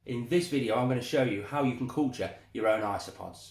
In this video I'm going to show you how you can culture your own isopods.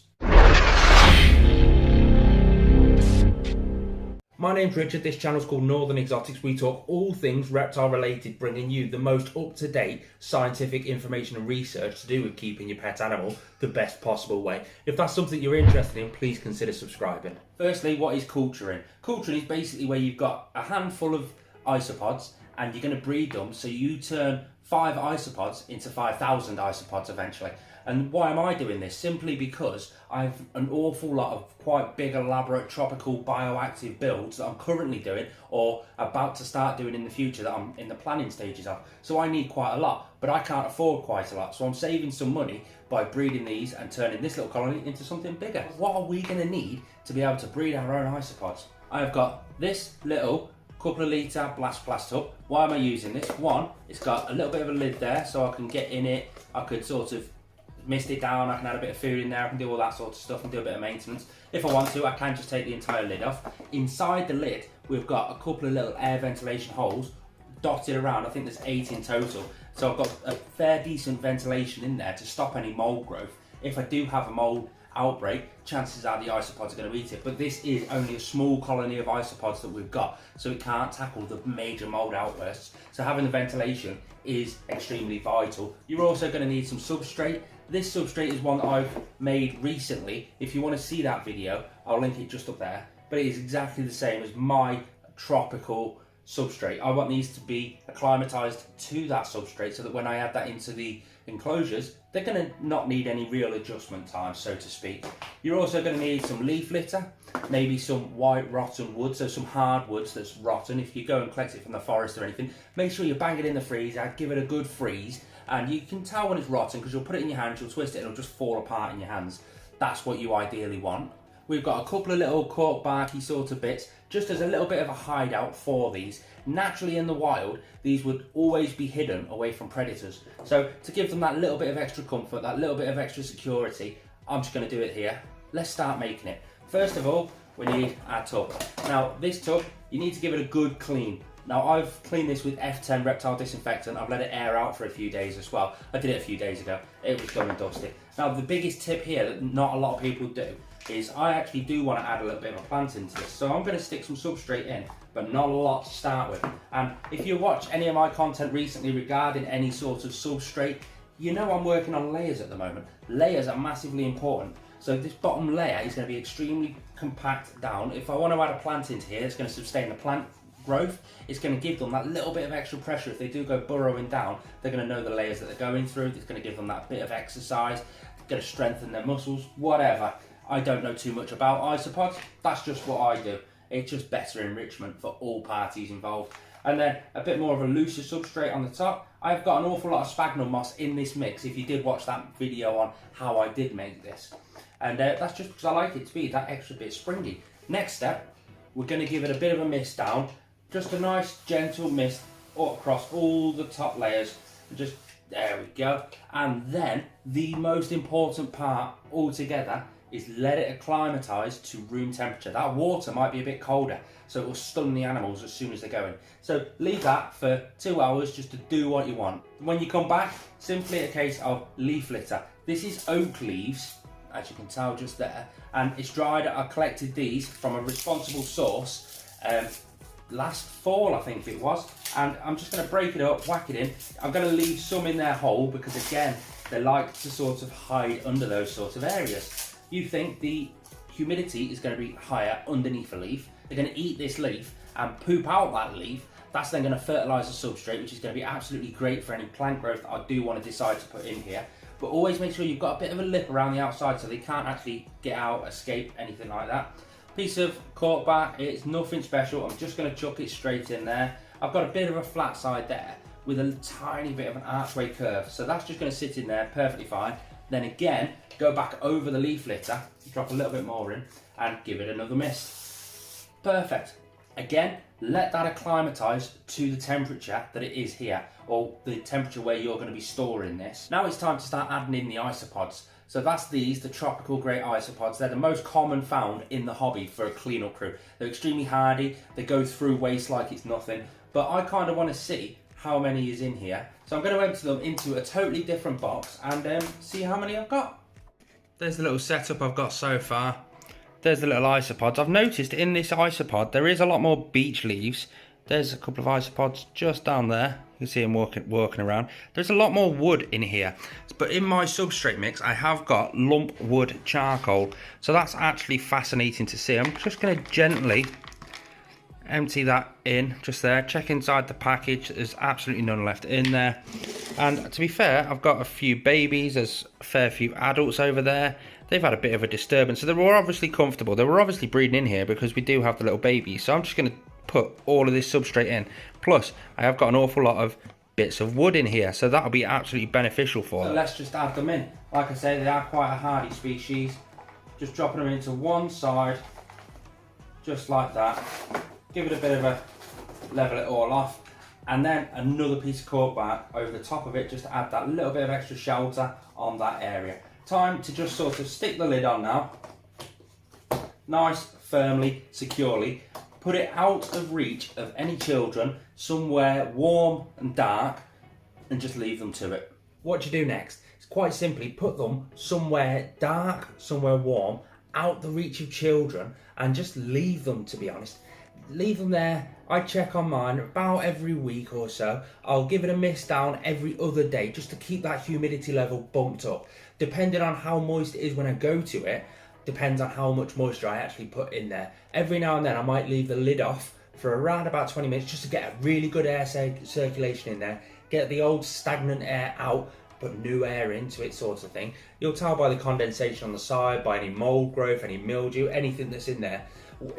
My name's Richard, this channel's called Northern Exotics. We talk all things reptile related, bringing you the most up-to-date scientific information and research to do with keeping your pet animal the best possible way. If that's something you're interested in, please consider subscribing. Firstly, what is culturing? Culturing is basically where you've got a handful of isopods and you're going to breed them, so you turn 5 isopods into 5,000 isopods eventually. And why am I doing this? Simply because I have an awful lot of quite big, elaborate, tropical, bioactive builds that I'm currently doing or about to start doing in the future that I'm in the planning stages of. So I need quite a lot, but I can't afford quite a lot. So I'm saving some money by breeding these and turning this little colony into something bigger. What are we going to need to be able to breed our own isopods? I've got this little couple of litre blast tub. Why am I using this? One, it's got a little bit of a lid there so I can get in it. I could sort of mist it down, I can add a bit of food in there, I can do all that sort of stuff and do a bit of maintenance. If I want to, I can just take the entire lid off. Inside the lid, we've got a couple of little air ventilation holes dotted around. I think there's 8 in total. So I've got a fair decent ventilation in there to stop any mold growth. If I do have a mold outbreak, chances are the isopods are going to eat it. But this is only a small colony of isopods that we've got, so it can't tackle the major mold outbursts. So having the ventilation is extremely vital. You're also going to need some substrate. This substrate is one that I've made recently. If you want to see that video, I'll link it just up there. But it is exactly the same as my tropical substrate. I want these to be acclimatized to that substrate so that when I add that into the enclosures, they're going to not need any real adjustment time, so to speak. You're also going to need some leaf litter, maybe some white rotten wood, so some hardwoods that's rotten. If you go and collect it from the forest or anything, make sure you bang it in the freezer, give it a good freeze, and you can tell when it's rotten because you'll put it in your hand, you'll twist it, and it'll just fall apart in your hands. That's what you ideally want. We've got a couple of little cork barky sort of bits, just as a little bit of a hideout for these. Naturally in the wild, these would always be hidden away from predators. So to give them that little bit of extra comfort, that little bit of extra security, I'm just going to do it here. Let's start making it. First of all, we need our tub. Now this tub, you need to give it a good clean. Now I've cleaned this with F10 reptile disinfectant. I've let it air out for a few days as well. I did it a few days ago. It was done and dusted. Now the biggest tip here that not a lot of people do is I actually do want to add a little bit of a plant into this. So I'm going to stick some substrate in, but not a lot to start with. And if you watch any of my content recently regarding any sort of substrate, you know I'm working on layers at the moment. Layers are massively important. So this bottom layer is going to be extremely compact down. If I want to add a plant into here, it's going to sustain the plant growth. It's going to give them that little bit of extra pressure. If they do go burrowing down, they're going to know the layers that they're going through. It's going to give them that bit of exercise. It's going to strengthen their muscles, whatever. I don't know too much about isopods. That's just what I do. It's just better enrichment for all parties involved. And then a bit more of a looser substrate on the top. I've got an awful lot of sphagnum moss in this mix, if you did watch that video on how I did make this. And that's just because I like it to be that extra bit springy. Next step, we're going to give it a bit of a mist down. Just a nice gentle mist across all the top layers. Just there we go. And then the most important part altogether is let it acclimatise to room temperature. That water might be a bit colder, so it will stun the animals as soon as they go in. So leave that for 2 hours just to do what you want. When you come back, simply a case of leaf litter. This is oak leaves, as you can tell just there, and it's dried. I collected these from a responsible source last fall, I think it was, and I'm just going to break it up, whack it in. I'm going to leave some in their hole because again, they like to sort of hide under those sorts of areas. You think the humidity is going to be higher underneath a leaf. They're going to eat this leaf and poop out that leaf. That's then going to fertilise the substrate, which is going to be absolutely great for any plant growth that I do want to decide to put in here. But always make sure you've got a bit of a lip around the outside so they can't actually get out, escape, anything like that. Piece of cork bark, it's nothing special. I'm just going to chuck it straight in there. I've got a bit of a flat side there with a tiny bit of an archway curve. So that's just going to sit in there perfectly fine. Then again, go back over the leaf litter, drop a little bit more in, and give it another mist. Perfect. Again, let that acclimatise to the temperature that it is here, or the temperature where you're going to be storing this. Now it's time to start adding in the isopods. So that's these, the tropical grey isopods. They're the most common found in the hobby for a cleanup crew. They're extremely hardy, they go through waste like it's nothing, but I kind of want to see how many is in here. So I'm going to empty them into a totally different box and see how many I've got. There's the little setup I've got so far. There's the little isopods. I've noticed in this isopod there is a lot more beech leaves. There's a couple of isopods just down there. You can see them walking around. There's a lot more wood in here. But in my substrate mix, I have got lump wood charcoal. So that's actually fascinating to see. I'm just going to gently empty that in just there. Check inside the package. There's absolutely none left in there. And to be fair, I've got a few babies. There's a fair few adults over there. They've had a bit of a disturbance. So they were obviously comfortable. They were obviously breeding in here because we do have the little babies. So I'm just going to put all of this substrate in. Plus, I have got an awful lot of bits of wood in here. So that'll be absolutely beneficial for them. So let's just add them in. Like I say, they are quite a hardy species. Just dropping them into one side. Just like that. Give it a bit of a level it all off. And then another piece of corkbark over the top of it just to add that little bit of extra shelter on that area. Time to just sort of stick the lid on now. Nice, firmly, securely. Put it out of reach of any children, somewhere warm and dark, and just leave them to it. What do you do next? It's quite simply put them somewhere dark, somewhere warm, out the reach of children, and just leave them, to be honest. Leave them there. I check on mine about every week or so. I'll give it a mist down every other day just to keep that humidity level bumped up. Depending on how moist it is when I go to it, depends on how much moisture I actually put in there. Every now and then I might leave the lid off for around about 20 minutes just to get a really good air circulation in there, get the old stagnant air out, put new air into it, sort of thing. You'll tell by the condensation on the side, by any mold growth, any mildew, anything that's in there.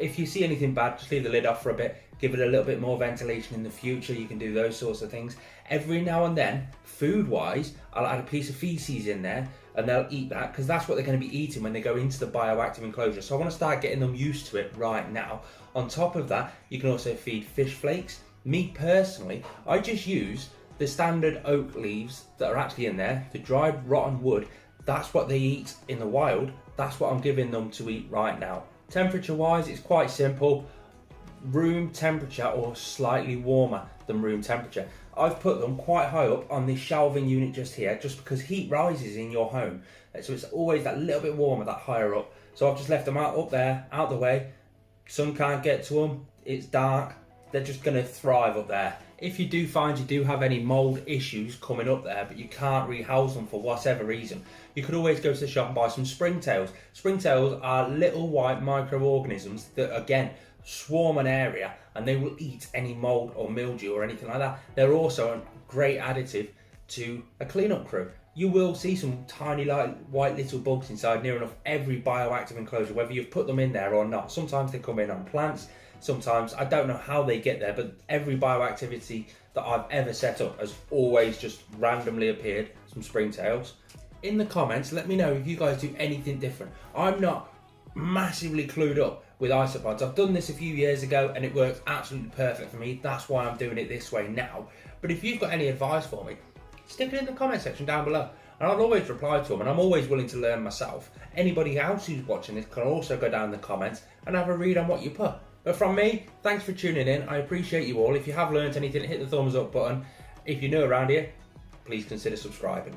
If you see anything bad, just leave the lid off for a bit, give it a little bit more ventilation in the future. You can do those sorts of things. Every now and then, food-wise, I'll add a piece of feces in there and they'll eat that because that's what they're going to be eating when they go into the bioactive enclosure. So I want to start getting them used to it right now. On top of that, you can also feed fish flakes. Me personally, I just use the standard oak leaves that are actually in there, the dried rotten wood. That's what they eat in the wild. That's what I'm giving them to eat right now. Temperature wise, it's quite simple. Room temperature or slightly warmer than room temperature. I've put them quite high up on this shelving unit just here, just because heat rises in your home. So it's always that little bit warmer, that higher up. So I've just left them out up there, out the way. Sun can't get to them. It's dark. They're just going to thrive up there. If you do find you do have any mold issues coming up there, but you can't rehouse them for whatever reason, you could always go to the shop and buy some Springtails. Springtails are little white microorganisms that, again, swarm an area and they will eat any mold or mildew or anything like that. They're also a great additive to a cleanup crew. You will see some tiny white little bugs inside near enough every bioactive enclosure, whether you've put them in there or not. Sometimes they come in on plants. Sometimes, I don't know how they get there, but every bioactivity that I've ever set up has always just randomly appeared some Springtails. In the comments, let me know if you guys do anything different. I'm not massively clued up with isopods. I've done this a few years ago and it works absolutely perfect for me. That's why I'm doing it this way now. But if you've got any advice for me, stick it in the comment section down below. And I'll always reply to them, and I'm always willing to learn myself. Anybody else who's watching this can also go down in the comments and have a read on what you put. But from me, thanks for tuning in. I appreciate you all. If you have learned anything, hit the thumbs up button. If you're new around here, please consider subscribing.